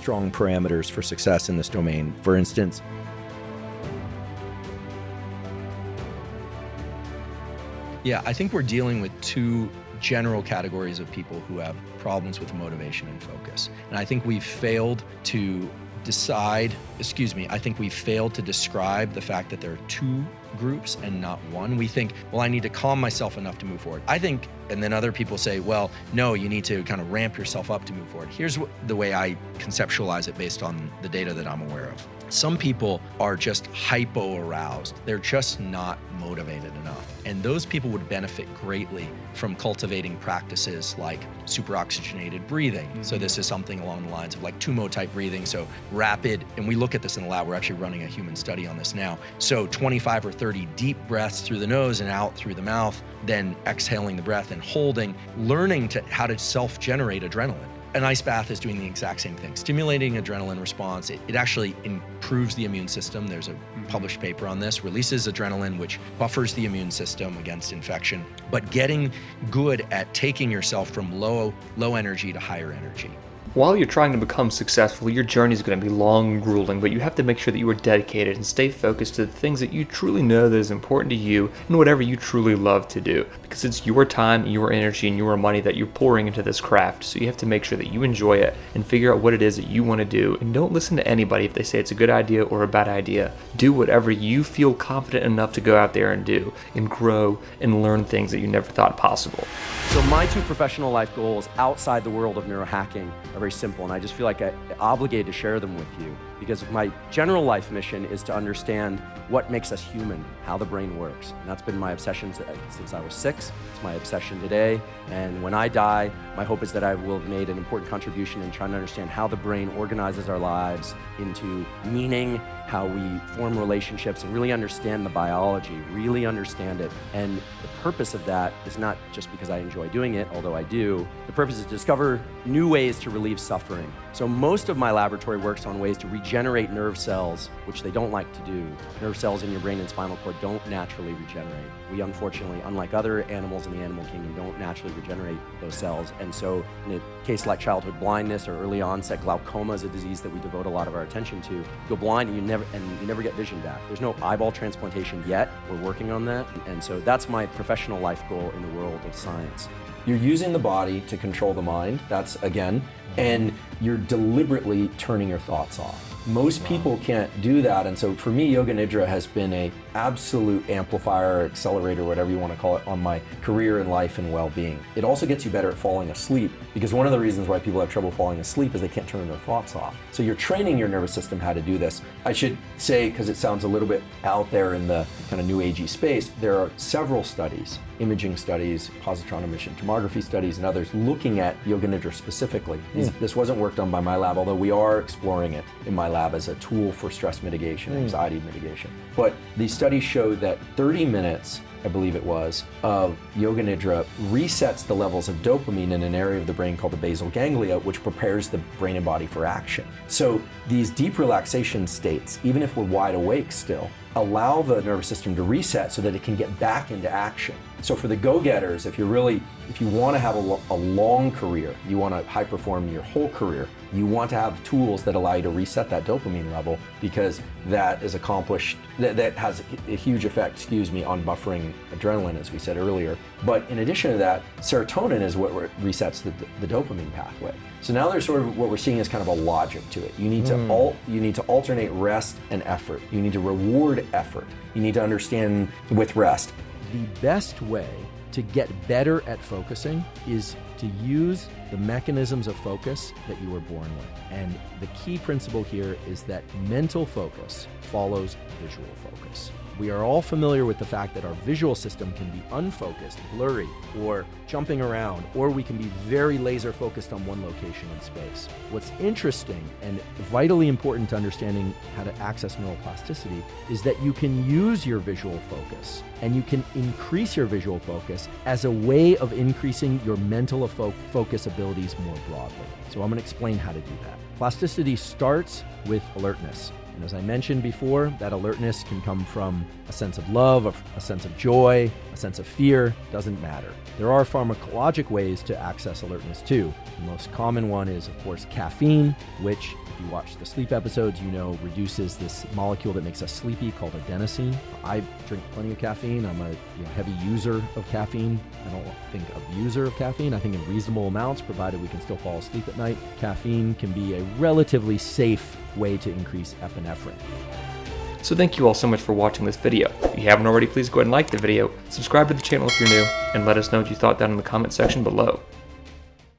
strong parameters for success in this domain. For instance, yeah, I think we're dealing with two general categories of people who have problems with motivation and focus. And I think we've failed to describe the fact that there are two groups and not one. We think, well, I need to calm myself enough to move forward. I think, and then other people say, well, no, you need to kind of ramp yourself up to move forward. Here's the way I conceptualize it based on the data that I'm aware of. Some people are just hypo-aroused. They're just not motivated enough. And those people would benefit greatly from cultivating practices like superoxygenated breathing. Mm-hmm. So this is something along the lines of like Tumo type breathing. So rapid, and we look at this in the lab, we're actually running a human study on this now. So 25 or 30 deep breaths through the nose and out through the mouth, then exhaling the breath and holding, learning how to self-generate adrenaline. An ice bath is doing the exact same thing. Stimulating adrenaline response, it actually improves the immune system. There's a published paper on this, releases adrenaline, which buffers the immune system against infection, but getting good at taking yourself from low energy to higher energy. While you're trying to become successful, your journey is going to be long and grueling, but you have to make sure that you are dedicated and stay focused to the things that you truly know that is important to you and whatever you truly love to do. Because it's your time, your energy, and your money that you're pouring into this craft. So you have to make sure that you enjoy it and figure out what it is that you want to do. And don't listen to anybody if they say it's a good idea or a bad idea. Do whatever you feel confident enough to go out there and do, and grow and learn things that you never thought possible. So my two professional life goals outside the world of neurohacking are very simple, and I just feel like I'm obligated to share them with you, because my general life mission is to understand what makes us human, how the brain works. And that's been my obsession since I was 6. It's my obsession today. And when I die, my hope is that I will have made an important contribution in trying to understand how the brain organizes our lives into meaning, how we form relationships, and really understand the biology, really understand it. And the purpose of that is not just because I enjoy doing it, although I do. The purpose is to discover new ways to relieve suffering. So most of my laboratory works on ways to regenerate nerve cells, which they don't like to do. Nerve cells in your brain and spinal cord don't naturally regenerate. We unfortunately, unlike other animals in the animal kingdom, don't naturally regenerate those cells. And so in a case like childhood blindness or early onset glaucoma is a disease that we devote a lot of our attention to. You go blind and you never get vision back. There's no eyeball transplantation yet. We're working on that. And so that's my professional life goal in the world of science. you're using the body to control the mind, that's again, and you're deliberately turning your thoughts off. Most people can't do that, and so for me, Yoga Nidra has been an absolute amplifier, accelerator, whatever you want to call it, on my career and life and well-being. It also gets you better at falling asleep, because one of the reasons why people have trouble falling asleep is they can't turn their thoughts off. So you're training your nervous system how to do this. I should say, because it sounds a little bit out there in the kind of new agey space, there are several studies, imaging studies, positron emission tomography studies, and others looking at Yoga Nidra specifically. This wasn't work done by my lab, although we are exploring it in my lab as a tool for stress mitigation, anxiety mitigation. But these studies show that 30 minutes, I believe it was, of Yoga Nidra resets the levels of dopamine in an area of the brain called the basal ganglia, which prepares the brain and body for action. So these deep relaxation states, even if we're wide awake still, allow the nervous system to reset so that it can get back into action. So for the go-getters, if you want to have a long career, you want to high perform your whole career, you want to have tools that allow you to reset that dopamine level, because that is accomplished, that has a huge effect, on buffering adrenaline, as we said earlier. But in addition to that, serotonin is what resets the dopamine pathway. So now there's sort of what we're seeing is kind of a logic to it. You need to alternate rest and effort. You need to reward effort. You need to understand with rest. The best way to get better at focusing is to use the mechanisms of focus that you were born with. And the key principle here is that mental focus follows visual focus. We are all familiar with the fact that our visual system can be unfocused, blurry, or jumping around, or we can be very laser focused on one location in space. What's interesting and vitally important to understanding how to access neuroplasticity is that you can use your visual focus and you can increase your visual focus as a way of increasing your mental focus abilities more broadly. So I'm going to explain how to do that. Plasticity starts with alertness. And as I mentioned before, that alertness can come from a sense of love, a sense of joy, a sense of fear, doesn't matter. There are pharmacologic ways to access alertness too. The most common one is, of course, caffeine, which, if you watch the sleep episodes, you know reduces this molecule that makes us sleepy called adenosine. I drink plenty of caffeine. I'm a heavy user of caffeine. I don't think abuser of caffeine. I think in reasonable amounts, provided we can still fall asleep at night. Caffeine can be a relatively safe way to increase epinephrine. So thank you all so much for watching this video. If you haven't already, please go ahead and like the video, subscribe to the channel if you're new, and let us know what you thought down in the comment section below.